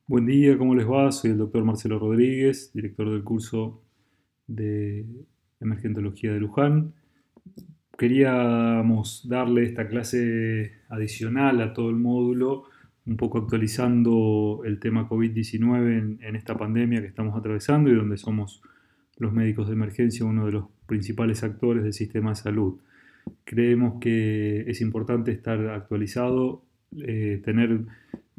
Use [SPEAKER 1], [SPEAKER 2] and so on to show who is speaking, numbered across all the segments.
[SPEAKER 1] Buen día, ¿cómo les va? Soy el doctor Marcelo Rodríguez, director del curso de Emergentología de Luján. Queríamos darle esta clase adicional a todo el módulo, un poco actualizando el tema COVID-19 en esta pandemia que estamos atravesando y donde somos los médicos de emergencia uno de los principales actores del sistema de salud. Creemos que es importante estar actualizado, tener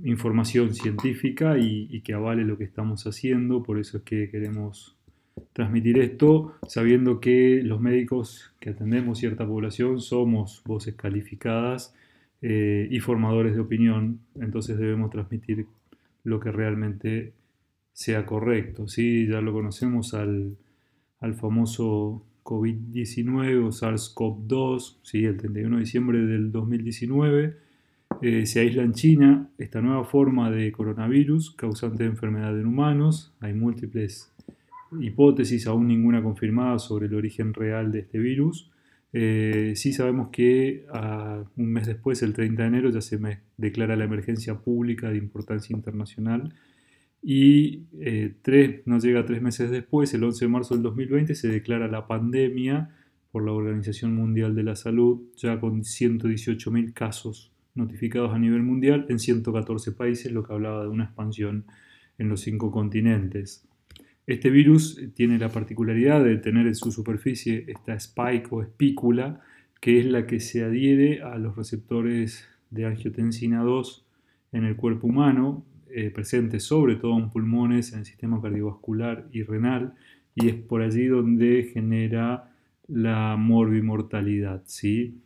[SPEAKER 1] información científica y que avale lo que estamos haciendo, por eso es que queremos transmitir esto, sabiendo que los médicos que atendemos cierta población somos voces calificadas y formadores de opinión, entonces debemos transmitir lo que realmente sea correcto. ¿Sí? Ya lo conocemos al famoso COVID-19 o SARS-CoV-2, ¿sí? El 31 de diciembre del 2019 se aísla en China esta nueva forma de coronavirus causante de enfermedad en humanos. Hay múltiples hipótesis, aún ninguna confirmada sobre el origen real de este virus. Sí sabemos que un mes después, el 30 de enero, ya se declara la emergencia pública de importancia internacional y no llega 3 meses después, el 11 de marzo del 2020, se declara la pandemia por la Organización Mundial de la Salud, ya con 118.000 casos notificados a nivel mundial en 114 países, lo que hablaba de una expansión en los 5 continentes. Este virus tiene la particularidad de tener en su superficie esta spike o espícula, que es la que se adhiere a los receptores de angiotensina 2 en el cuerpo humano, presentes sobre todo en pulmones, en el sistema cardiovascular y renal, y es por allí donde genera la morbimortalidad, ¿sí?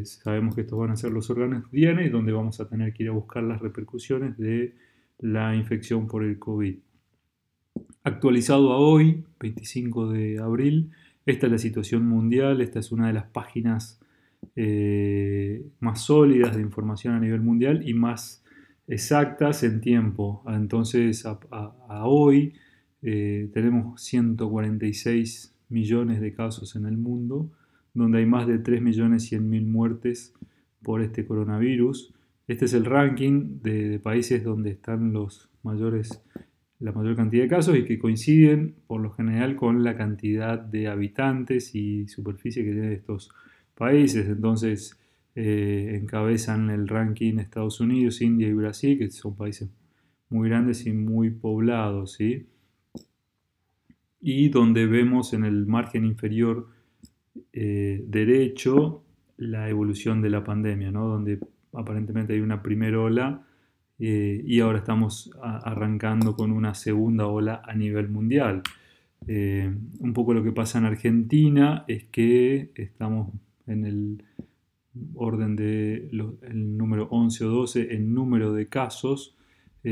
[SPEAKER 1] Sabemos que estos van a ser los órganos diana y donde vamos a tener que ir a buscar las repercusiones de la infección por el COVID. Actualizado a hoy, 25 de abril, esta es la situación mundial, esta es una de las páginas más sólidas de información a nivel mundial y más exactas en tiempo. Entonces, a hoy tenemos 146 millones de casos en el mundo, donde hay más de 3.100.000 muertes por este coronavirus. Este es el ranking de países donde están la mayor cantidad de casos y que coinciden por lo general con la cantidad de habitantes y superficie que tienen estos países. Entonces encabezan el ranking Estados Unidos, India y Brasil, que son países muy grandes y muy poblados, ¿sí? Y donde vemos en el margen inferior derecho la evolución de la pandemia, ¿no? Donde aparentemente hay una primera ola y ahora estamos arrancando con una segunda ola a nivel mundial. Un poco lo que pasa en Argentina es que estamos en el orden de el número 11 o 12 en número de casos, con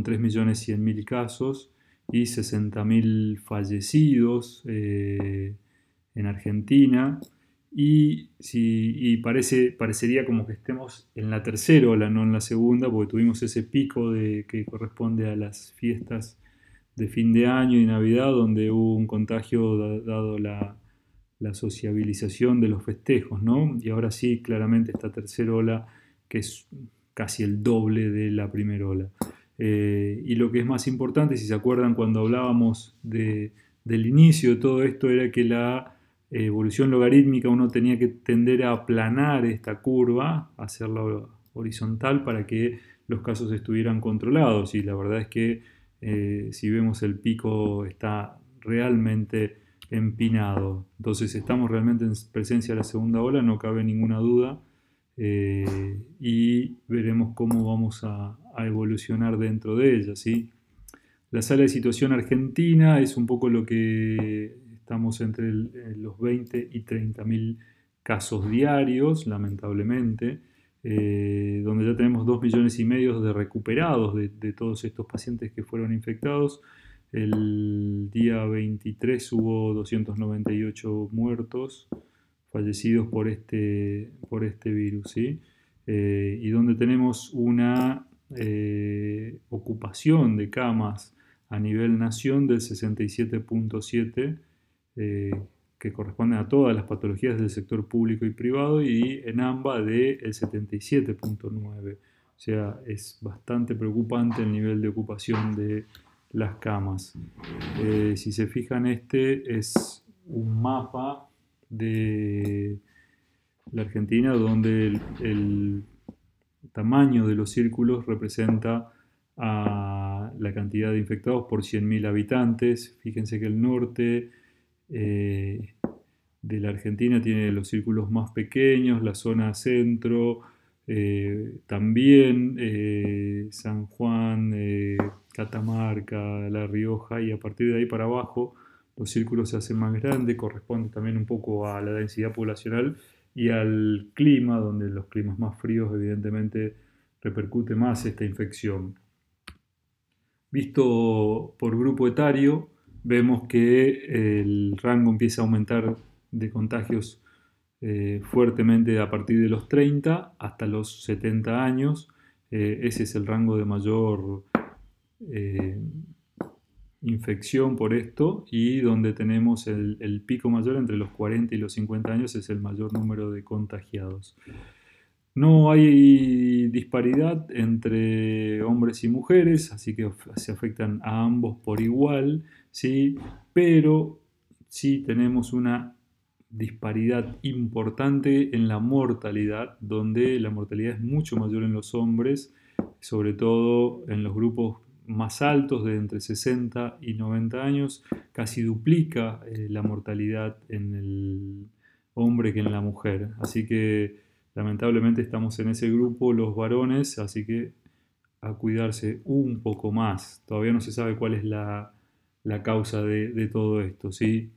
[SPEAKER 1] 3.100.000 casos y 60.000 fallecidos en Argentina. Parecería como que estemos en la tercera ola, no en la segunda, porque tuvimos ese pico que corresponde a las fiestas de fin de año y Navidad, donde hubo un contagio dado la sociabilización de los festejos, ¿no? Y ahora sí, claramente esta tercera ola, que es casi el doble de la primera ola. Y lo que es más importante, si se acuerdan cuando hablábamos del inicio de todo esto, era que la evolución logarítmica uno tenía que tender a aplanar esta curva, hacerla horizontal para que los casos estuvieran controlados. Y la verdad es que si vemos el pico está realmente empinado. Entonces estamos realmente en presencia de la segunda ola, no cabe ninguna duda. Y veremos cómo vamos a evolucionar dentro de ella, ¿sí? La sala de situación argentina es un poco lo que estamos entre los 20 y 30.000 casos diarios, lamentablemente, donde ya tenemos 2,5 millones de recuperados de todos estos pacientes que fueron infectados. El día 23 hubo 298 muertos fallecidos por este virus, ¿sí? Y donde tenemos una ocupación de camas a nivel nación del 67,7%, que corresponden a todas las patologías del sector público y privado, y en AMBA del 77,9%. O sea, es bastante preocupante el nivel de ocupación de las camas. Si se fijan, este es un mapa de la Argentina donde el tamaño de los círculos representa a la cantidad de infectados por 100.000 habitantes. Fíjense que el norte eh, de la Argentina tiene los círculos más pequeños, la zona centro, también San Juan, Catamarca, La Rioja, y a partir de ahí para abajo los círculos se hacen más grandes, corresponde también un poco a la densidad poblacional y al clima, donde los climas más fríos evidentemente repercute más esta infección. Visto por grupo etario, vemos que el rango empieza a aumentar de contagios fuertemente a partir de los 30 hasta los 70 años. Ese es el rango de mayor eh, infección por esto, y donde tenemos el pico mayor entre los 40 y los 50 años es el mayor número de contagiados. No hay disparidad entre hombres y mujeres, así que se afectan a ambos por igual, ¿sí? Pero sí tenemos una disparidad importante en la mortalidad, donde la mortalidad es mucho mayor en los hombres, sobre todo en los grupos más altos de entre 60 y 90 años, casi duplica la mortalidad en el hombre que en la mujer. Así que lamentablemente estamos en ese grupo los varones, así que a cuidarse un poco más. Todavía no se sabe cuál es la causa de todo esto, ¿sí?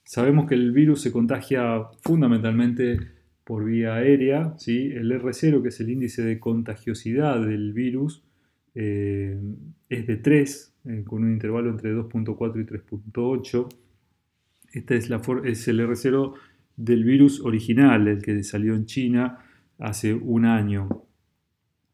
[SPEAKER 1] Sabemos que el virus se contagia fundamentalmente por vía aérea, ¿sí? El R0, que es el índice de contagiosidad del virus, es de 3, con un intervalo entre 2.4 y 3.8. Este es el R0 del virus original, el que salió en China hace un año.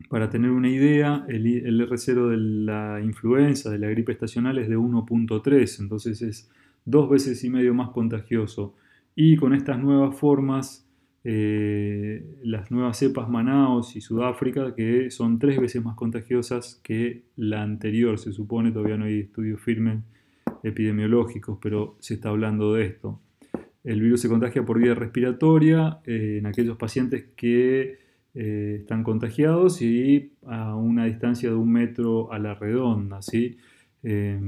[SPEAKER 1] Para tener una idea, el R0 de la influenza, de la gripe estacional, es de 1.3, entonces es 2 veces y medio más contagioso. Y con estas nuevas formas, las nuevas cepas Manaos y Sudáfrica, que son 3 veces más contagiosas que la anterior, se supone. Todavía no hay estudios firmes epidemiológicos, pero se está hablando de esto. El virus se contagia por vía respiratoria en aquellos pacientes que están contagiados y a una distancia de 1 metro a la redonda, ¿sí? Eh,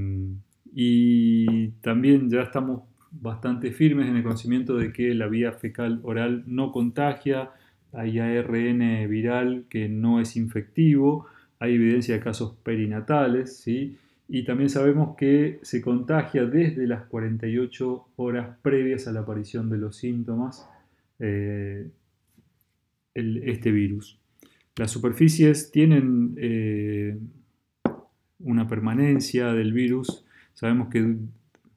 [SPEAKER 1] y también ya estamos bastante firmes en el conocimiento de que la vía fecal oral no contagia, hay ARN viral que no es infectivo, hay evidencia de casos perinatales, ¿sí? Y también sabemos que se contagia desde las 48 horas previas a la aparición de los síntomas eh, este virus. Las superficies tienen una permanencia del virus. Sabemos que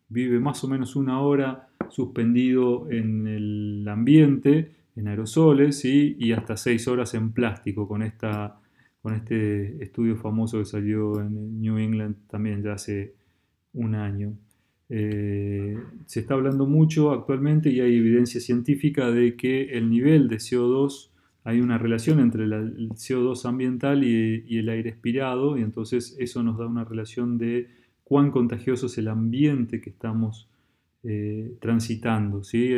[SPEAKER 1] vive más o menos 1 hora suspendido en el ambiente, en aerosoles, ¿sí? Y hasta 6 horas en plástico, con este estudio famoso que salió en New England también ya hace un año. Se está hablando mucho actualmente y hay evidencia científica de que el nivel de CO2, hay una relación entre el CO2 ambiental y el aire expirado, y entonces eso nos da una relación de cuán contagioso es el ambiente que estamos transitando, ¿sí?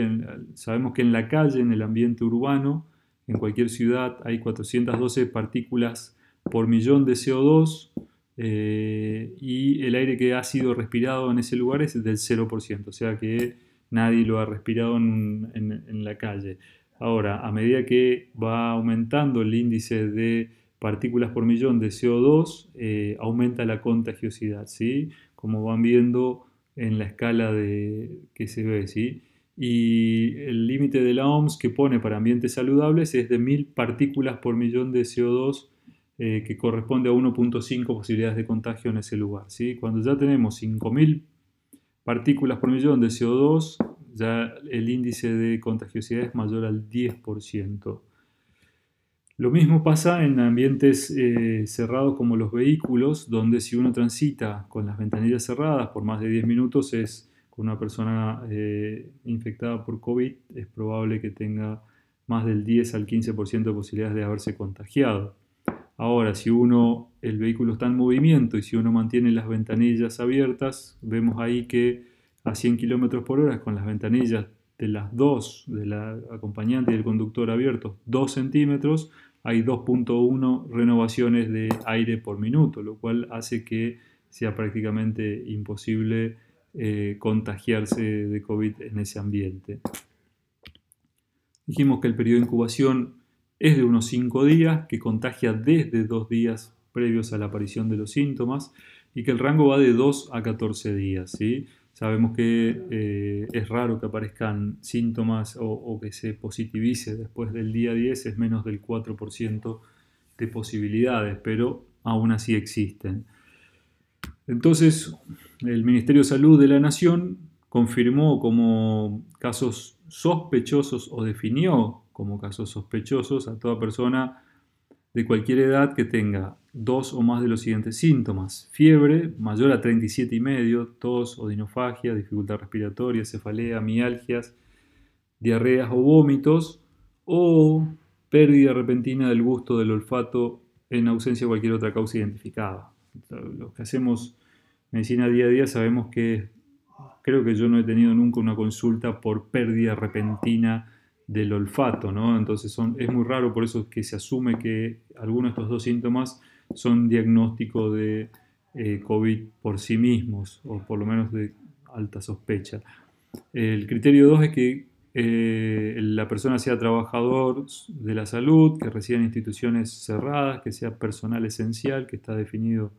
[SPEAKER 1] Sabemos que en la calle, en el ambiente urbano, en cualquier ciudad, hay 412 partículas por millón de CO2, y el aire que ha sido respirado en ese lugar es del 0%, o sea que nadie lo ha respirado en la calle. Ahora, a medida que va aumentando el índice de partículas por millón de CO2, aumenta la contagiosidad, ¿sí? Como van viendo en la escala que se ve, ¿sí? Y el límite de la OMS que pone para ambientes saludables es de 1000 partículas por millón de CO2, que corresponde a 1.5 posibilidades de contagio en ese lugar, ¿sí? Cuando ya tenemos 5000 partículas por millón de CO2, ya el índice de contagiosidad es mayor al 10%. Lo mismo pasa en ambientes cerrados como los vehículos, donde si uno transita con las ventanillas cerradas por más de 10 minutos, con una persona infectada por COVID, es probable que tenga más del 10 al 15% de posibilidades de haberse contagiado. Ahora, si el vehículo está en movimiento y si uno mantiene las ventanillas abiertas, vemos ahí que a 100 kilómetros por hora, con las ventanillas de las dos, de la acompañante y del conductor abiertos, 2 centímetros, hay 2,1 renovaciones de aire por minuto, lo cual hace que sea prácticamente imposible contagiarse de COVID en ese ambiente. Dijimos que el periodo de incubación es de unos 5 días, que contagia desde 2 días previos a la aparición de los síntomas y que el rango va de 2 a 14 días. ¿Sí? Sabemos que es raro que aparezcan síntomas o que se positivice después del día 10, es menos del 4% de posibilidades, pero aún así existen. Entonces, el Ministerio de Salud de la Nación confirmó como casos sospechosos o definió como casos sospechosos a toda persona de cualquier edad que tenga 2 o más de los siguientes síntomas: fiebre mayor a 37,5, tos o dinofagia, dificultad respiratoria, cefalea, mialgias, diarreas o vómitos, o pérdida repentina del gusto del olfato en ausencia de cualquier otra causa identificada. Los que hacemos medicina día a día sabemos que creo que yo no he tenido nunca una consulta por pérdida repentina del olfato, ¿no? Entonces es muy raro, por eso que se asume que algunos de estos dos síntomas son diagnóstico de COVID por sí mismos, o por lo menos de alta sospecha. El criterio 2 es que la persona sea trabajador de la salud, que resida en instituciones cerradas, que sea personal esencial, que está definido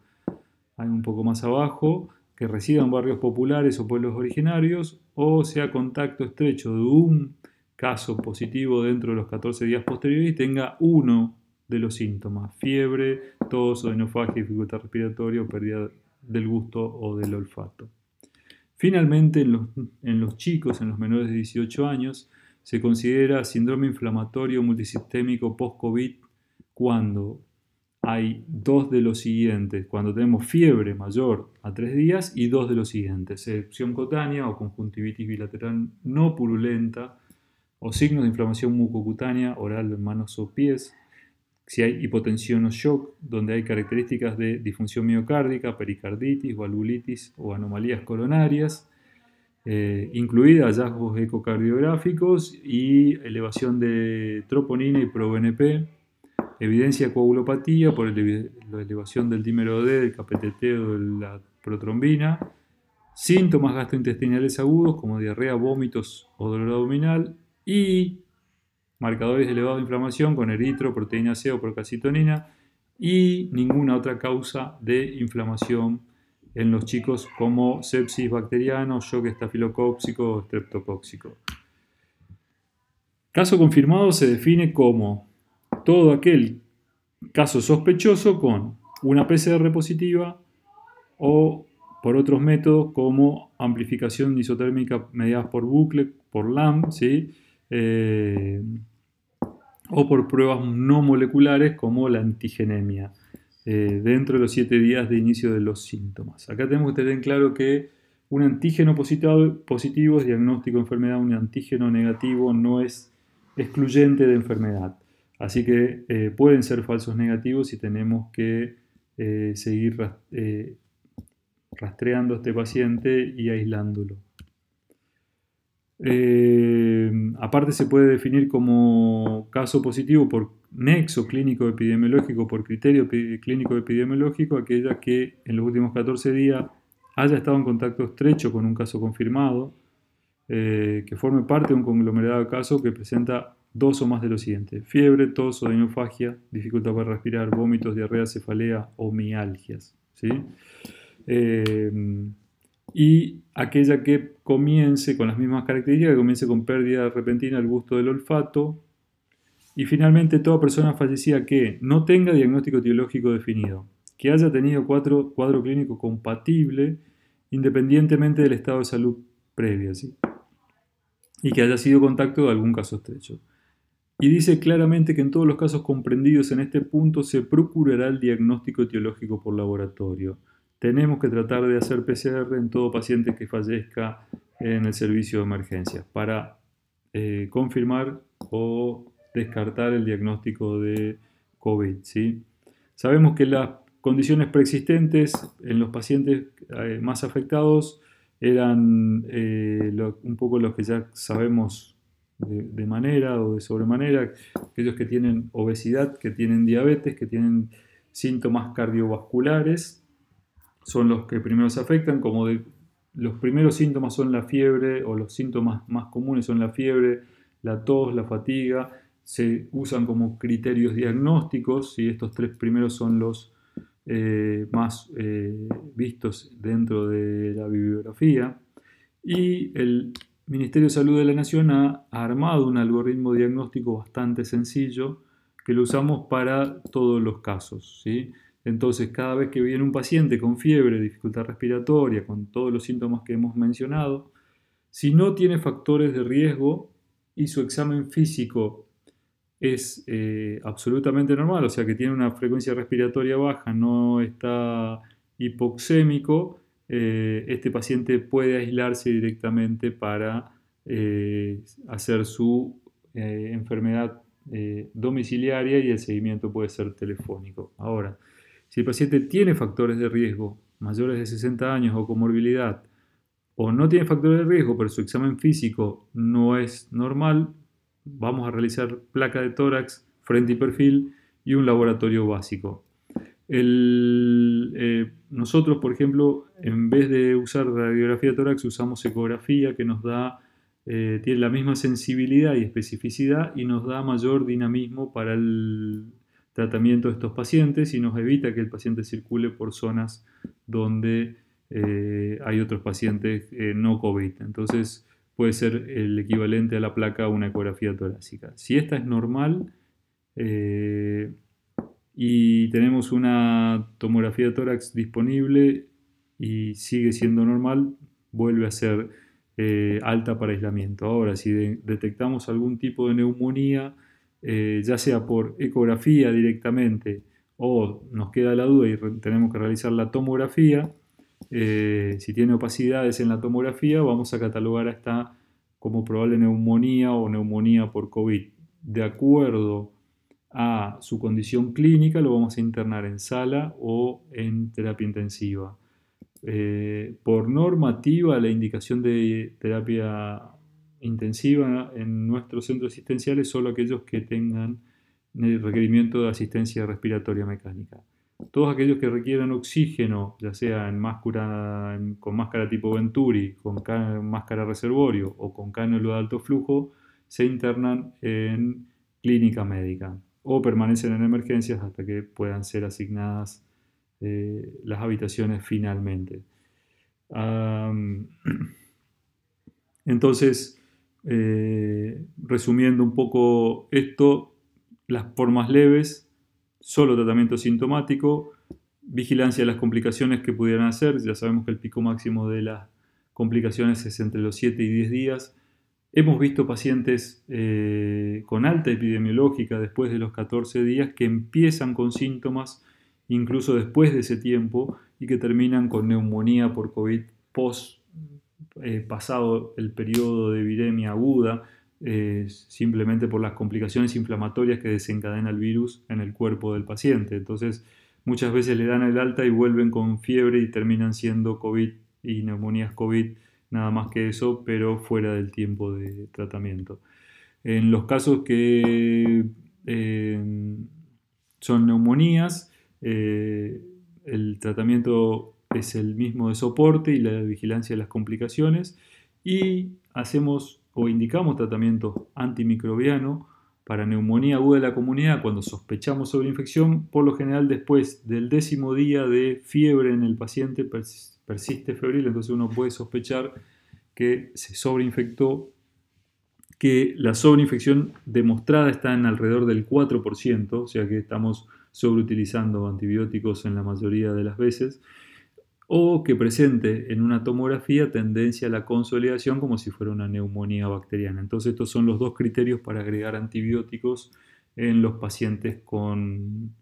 [SPEAKER 1] ahí un poco más abajo, que resida en barrios populares o pueblos originarios, o sea contacto estrecho de un caso positivo dentro de los 14 días posteriores y tenga uno de los síntomas: fiebre, tos, odinofagia, dificultad respiratoria o pérdida del gusto o del olfato. Finalmente, en los chicos, en los menores de 18 años, se considera síndrome inflamatorio multisistémico post-COVID cuando hay 2 de los siguientes: cuando tenemos fiebre mayor a 3 días y 2 de los siguientes: erupción cutánea o conjuntivitis bilateral no purulenta, o signos de inflamación mucocutánea oral en manos o pies, si hay hipotensión o shock, donde hay características de disfunción miocárdica, pericarditis, valvulitis o anomalías coronarias, incluida hallazgos ecocardiográficos y elevación de troponina y proBNP, evidencia de coagulopatía por la elevación del dímero D, del KPTT o de la protrombina, síntomas gastrointestinales agudos como diarrea, vómitos o dolor abdominal, y marcadores elevados de inflamación con eritro, proteína C o procalcitonina, y ninguna otra causa de inflamación en los chicos como sepsis bacteriano, shock estafilocóxico o estreptocóxico. Caso confirmado se define como todo aquel caso sospechoso con una PCR positiva o por otros métodos como amplificación isotérmica mediadas por bucle, por LAMP, ¿sí? O por pruebas no moleculares como la antigenemia, dentro de los 7 días de inicio de los síntomas. Acá tenemos que tener en claro que un antígeno positivo es diagnóstico de enfermedad, un antígeno negativo no es excluyente de enfermedad. Así que pueden ser falsos negativos y tenemos que seguir rastreando a este paciente y aislándolo. Aparte se puede definir como caso positivo por nexo clínico epidemiológico, por criterio clínico epidemiológico, aquella que en los últimos 14 días haya estado en contacto estrecho con un caso confirmado, que forme parte de un conglomerado de casos que presenta 2 o más de los siguientes: fiebre, tos, odinofagia, dificultad para respirar, vómitos, diarrea, cefalea o mialgias, ¿sí? Y aquella que comience con las mismas características, que comience con pérdida repentina del gusto del olfato. Y finalmente, toda persona fallecida que no tenga diagnóstico etiológico definido, que haya tenido cuadro clínico compatible independientemente del estado de salud previo, ¿sí? Y que haya sido contacto de algún caso estrecho. Y dice claramente que en todos los casos comprendidos en este punto se procurará el diagnóstico etiológico por laboratorio. Tenemos que tratar de hacer PCR en todo paciente que fallezca en el servicio de emergencias para confirmar o descartar el diagnóstico de COVID, ¿sí? Sabemos que las condiciones preexistentes en los pacientes más afectados eran un poco los que ya sabemos de manera o de sobremanera, aquellos que tienen obesidad, que tienen diabetes, que tienen síntomas cardiovasculares, son los que primero se afectan, los primeros síntomas son la fiebre, o los síntomas más comunes son la fiebre, la tos, la fatiga. Se usan como criterios diagnósticos y estos tres primeros son los más vistos dentro de la bibliografía. Y el Ministerio de Salud de la Nación ha armado un algoritmo diagnóstico bastante sencillo que lo usamos para todos los casos, ¿sí? Entonces, cada vez que viene un paciente con fiebre, dificultad respiratoria, con todos los síntomas que hemos mencionado, si no tiene factores de riesgo y su examen físico es absolutamente normal, o sea que tiene una frecuencia respiratoria baja, no está hipoxémico, este paciente puede aislarse directamente para hacer su enfermedad domiciliaria, y el seguimiento puede ser telefónico. Ahora, si el paciente tiene factores de riesgo mayores de 60 años o comorbilidad, o no tiene factores de riesgo, pero su examen físico no es normal, vamos a realizar placa de tórax, frente y perfil y un laboratorio básico. Nosotros, por ejemplo, en vez de usar radiografía de tórax, usamos ecografía, que nos da, tiene la misma sensibilidad y especificidad y nos da mayor dinamismo para el tratamiento de estos pacientes, y nos evita que el paciente circule por zonas donde hay otros pacientes no COVID. Entonces puede ser el equivalente a la placa a una ecografía torácica. Si esta es normal y tenemos una tomografía de tórax disponible y sigue siendo normal, vuelve a ser alta para aislamiento. Ahora, si detectamos algún tipo de neumonía, ya sea por ecografía directamente o nos queda la duda y tenemos que realizar la tomografía, si tiene opacidades en la tomografía, vamos a catalogar a esta como probable neumonía o neumonía por COVID. De acuerdo a su condición clínica, lo vamos a internar en sala o en terapia intensiva. Por normativa, la indicación de terapia intensiva en nuestros centros asistenciales solo aquellos que tengan el requerimiento de asistencia respiratoria mecánica. Todos aquellos que requieran oxígeno, ya sea con máscara tipo Venturi, con máscara reservorio o con cánula de alto flujo, se internan en clínica médica o permanecen en emergencias hasta que puedan ser asignadas las habitaciones finalmente. Entonces, resumiendo un poco esto, las formas leves, solo tratamiento sintomático, vigilancia de las complicaciones que pudieran hacer. Ya sabemos que el pico máximo de las complicaciones es entre los 7 y 10 días. Hemos visto pacientes con alta epidemiológica después de los 14 días que empiezan con síntomas incluso después de ese tiempo y que terminan con neumonía por COVID pasado el periodo de viremia aguda, simplemente por las complicaciones inflamatorias que desencadena el virus en el cuerpo del paciente. Entonces, muchas veces le dan el alta y vuelven con fiebre y terminan siendo COVID y neumonías COVID, nada más que eso, pero fuera del tiempo de tratamiento. En los casos que son neumonías, el tratamiento es el mismo de soporte y la vigilancia de las complicaciones, y hacemos o indicamos tratamiento antimicrobiano para neumonía aguda de la comunidad cuando sospechamos sobre infección. Por lo general, después del 10º día de fiebre en el paciente persiste febril, entonces uno puede sospechar que se sobreinfectó, que la sobreinfección demostrada está en alrededor del 4%, o sea que estamos sobreutilizando antibióticos en la mayoría de las veces, o que presente en una tomografía tendencia a la consolidación como si fuera una neumonía bacteriana. Entonces estos son los dos criterios para agregar antibióticos en los pacientes con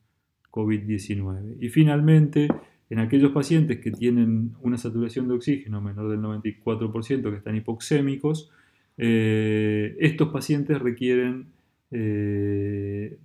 [SPEAKER 1] COVID-19. Y finalmente, en aquellos pacientes que tienen una saturación de oxígeno menor del 94%, que están hipoxémicos, estos pacientes requieren de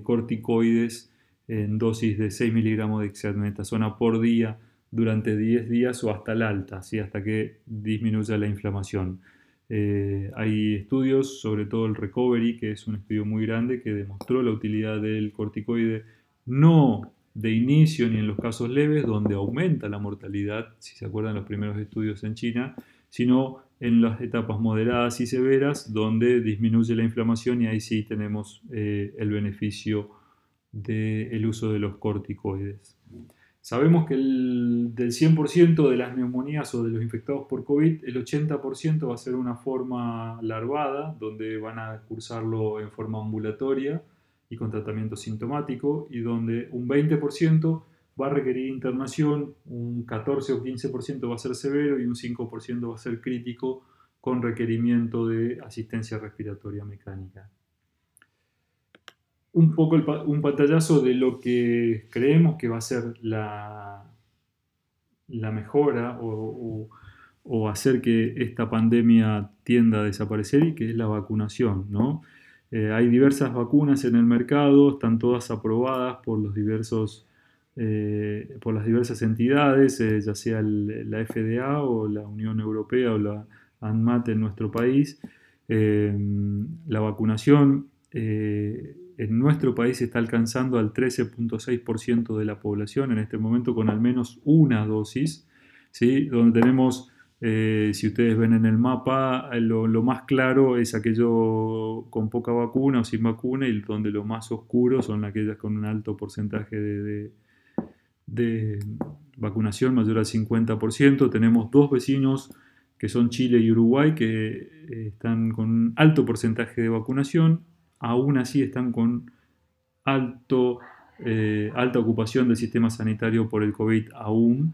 [SPEAKER 1] corticoides en dosis de 6 miligramos de dexametasona por día durante 10 días o hasta el alta, ¿sí? Hasta que disminuya la inflamación. Hay estudios, sobre todo el Recovery, que es un estudio muy grande que demostró la utilidad del corticoide no de inicio ni en los casos leves, donde aumenta la mortalidad, si se acuerdan los primeros estudios en China, sino en las etapas moderadas y severas, donde disminuye la inflamación y ahí sí tenemos el beneficio del uso de los corticoides. Sabemos que del 100% de las neumonías o de los infectados por COVID, el 80% va a ser una forma larvada, donde van a cursarlo en forma ambulatoria y con tratamiento sintomático, y donde un 20% va a requerir internación, un 14 o 15% va a ser severo y un 5% va a ser crítico con requerimiento de asistencia respiratoria mecánica. Un poco un pantallazo de lo que creemos que va a ser la mejora o hacer que esta pandemia tienda a desaparecer, y que es la vacunación, ¿no? Hay diversas vacunas en el mercado, están todas aprobadas por por las diversas entidades, ya sea la FDA o la Unión Europea o la ANMAT en nuestro país. La vacunación en nuestro país está alcanzando al 13.6% de la población en este momento con al menos una dosis, ¿sí? Donde tenemos, si ustedes ven en el mapa, lo más claro es aquello con poca vacuna o sin vacuna, y donde lo más oscuro son aquellas con un alto porcentaje de vacunación, mayor al 50%. Tenemos dos vecinos que son Chile y Uruguay, que están con un alto porcentaje de vacunación, aún así están con alta ocupación del sistema sanitario por el COVID aún,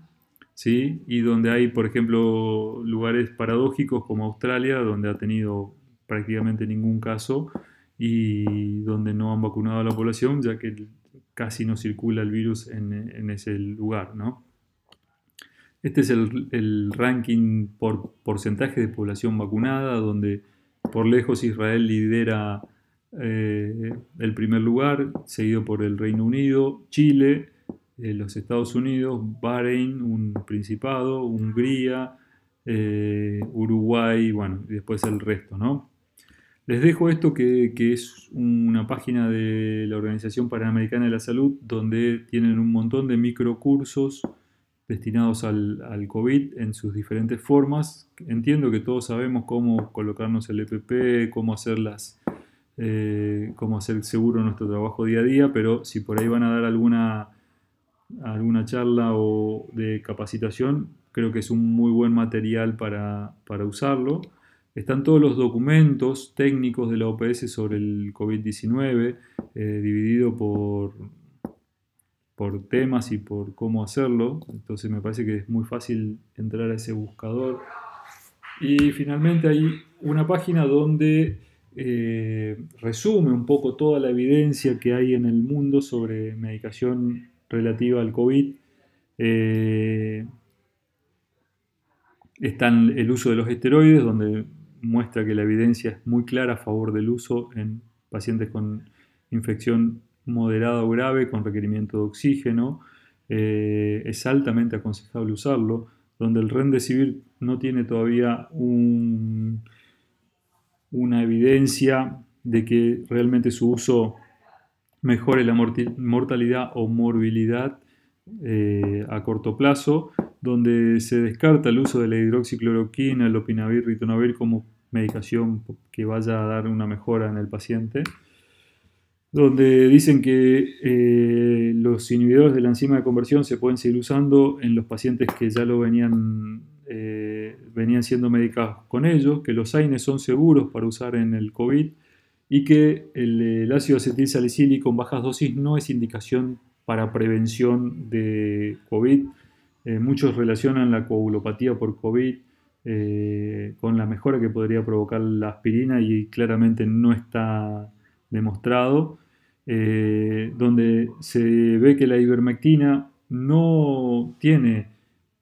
[SPEAKER 1] ¿sí? Y donde hay, por ejemplo, lugares paradójicos como Australia, donde ha tenido prácticamente ningún caso y donde no han vacunado a la población, ya que casi no circula el virus en ese lugar, ¿no? Este es el ranking por porcentaje de población vacunada, donde por lejos Israel lidera el primer lugar, seguido por el Reino Unido, Chile, los Estados Unidos, Bahrein, un principado, Hungría, Uruguay, bueno, y después el resto, ¿no? Les dejo esto que es una página de la Organización Panamericana de la Salud, donde tienen un montón de microcursos destinados al COVID en sus diferentes formas. Entiendo que todos sabemos cómo colocarnos el EPP, cómo hacer seguro nuestro trabajo día a día, pero si por ahí van a dar alguna charla o de capacitación, creo que es un muy buen material para usarlo. Están todos los documentos técnicos de la OPS sobre el COVID-19, dividido por temas y por cómo hacerlo. Entonces me parece que es muy fácil entrar a ese buscador. Y finalmente hay una página donde resume un poco toda la evidencia que hay en el mundo sobre medicación relativa al COVID. Está el uso de los esteroides, donde muestra que la evidencia es muy clara a favor del uso en pacientes con infección moderada o grave con requerimiento de oxígeno. Es altamente aconsejable usarlo, donde el Remdesivir no tiene todavía una evidencia de que realmente su uso mejore la mortalidad o morbilidad a corto plazo, donde se descarta el uso de la hidroxicloroquina, el lopinavir, ritonavir como medicación que vaya a dar una mejora en el paciente, donde dicen que los inhibidores de la enzima de conversión se pueden seguir usando en los pacientes que ya lo venían siendo medicados con ellos, que los AINES son seguros para usar en el COVID y que el ácido acetilsalicílico en bajas dosis no es indicación para prevención de COVID. Muchos relacionan la coagulopatía por COVID con la mejora que podría provocar la aspirina, y claramente no está demostrado. Donde se ve que la ivermectina no tiene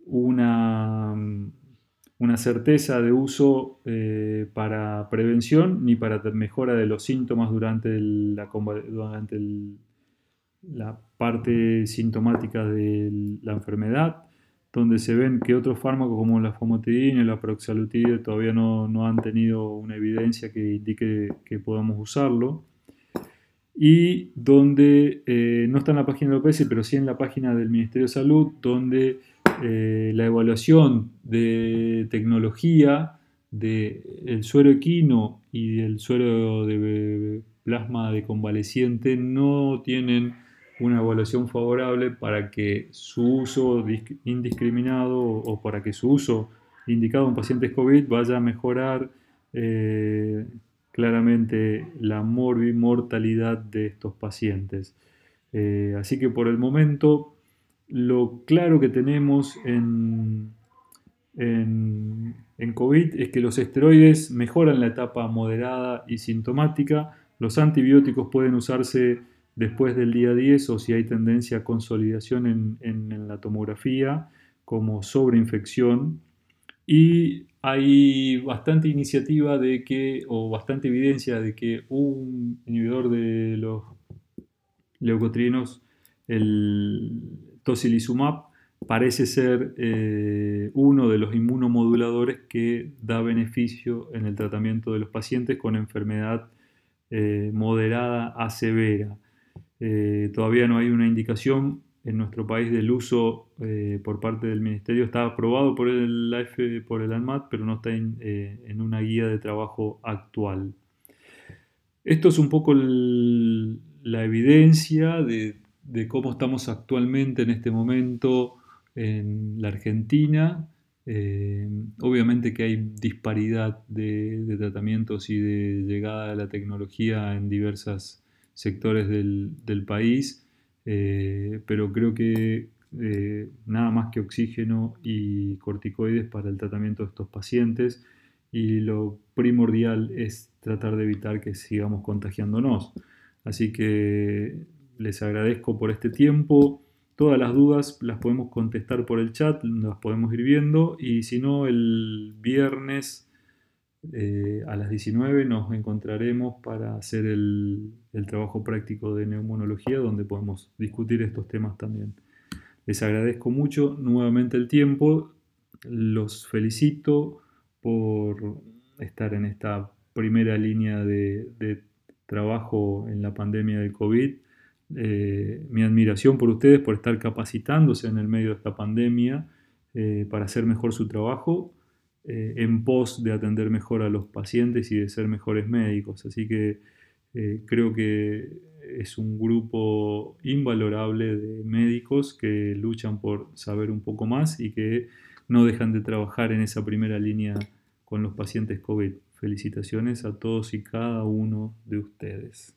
[SPEAKER 1] una certeza de uso para prevención ni para mejora de los síntomas durante la parte sintomática de la enfermedad, donde se ven que otros fármacos como la famotidina y la proxalutide todavía no han tenido una evidencia que indique que podamos usarlo, y donde no está en la página de la OPS, pero sí en la página del Ministerio de Salud, donde la evaluación de tecnología del suero equino y del suero de plasma de convaleciente no tienen una evaluación favorable para que su uso indiscriminado o para que su uso indicado en pacientes COVID vaya a mejorar eh, claramente la mortalidad de estos pacientes. Así que por el momento lo claro que tenemos en COVID es que los esteroides mejoran la etapa moderada y sintomática. Los antibióticos pueden usarse después del día 10 o si hay tendencia a consolidación en la tomografía como sobreinfección. Y hay bastante iniciativa de que, o bastante evidencia de que un inhibidor de los leucotrienos, el tocilizumab, parece ser uno de los inmunomoduladores que da beneficio en el tratamiento de los pacientes con enfermedad moderada a severa. Todavía no hay una indicación en nuestro país del uso por parte del Ministerio. Está aprobado por por el ANMAT, pero no está en una guía de trabajo actual. Esto es un poco la evidencia de cómo estamos actualmente en este momento en la Argentina. Obviamente que hay disparidad de tratamientos y de llegada de la tecnología en diversos sectores del país, pero creo que nada más que oxígeno y corticoides para el tratamiento de estos pacientes, y lo primordial es tratar de evitar que sigamos contagiándonos. Así que les agradezco por este tiempo. Todas las dudas las podemos contestar por el chat, las podemos ir viendo, y si no, el viernes a las 19 nos encontraremos para hacer el trabajo práctico de neumonología, donde podemos discutir estos temas también. Les agradezco mucho nuevamente el tiempo, los felicito por estar en esta primera línea de trabajo en la pandemia del COVID. Mi admiración por ustedes por estar capacitándose en el medio de esta pandemia para hacer mejor su trabajo en pos de atender mejor a los pacientes y de ser mejores médicos. Así que creo que es un grupo invalorable de médicos que luchan por saber un poco más y que no dejan de trabajar en esa primera línea con los pacientes COVID. Felicitaciones a todos y cada uno de ustedes.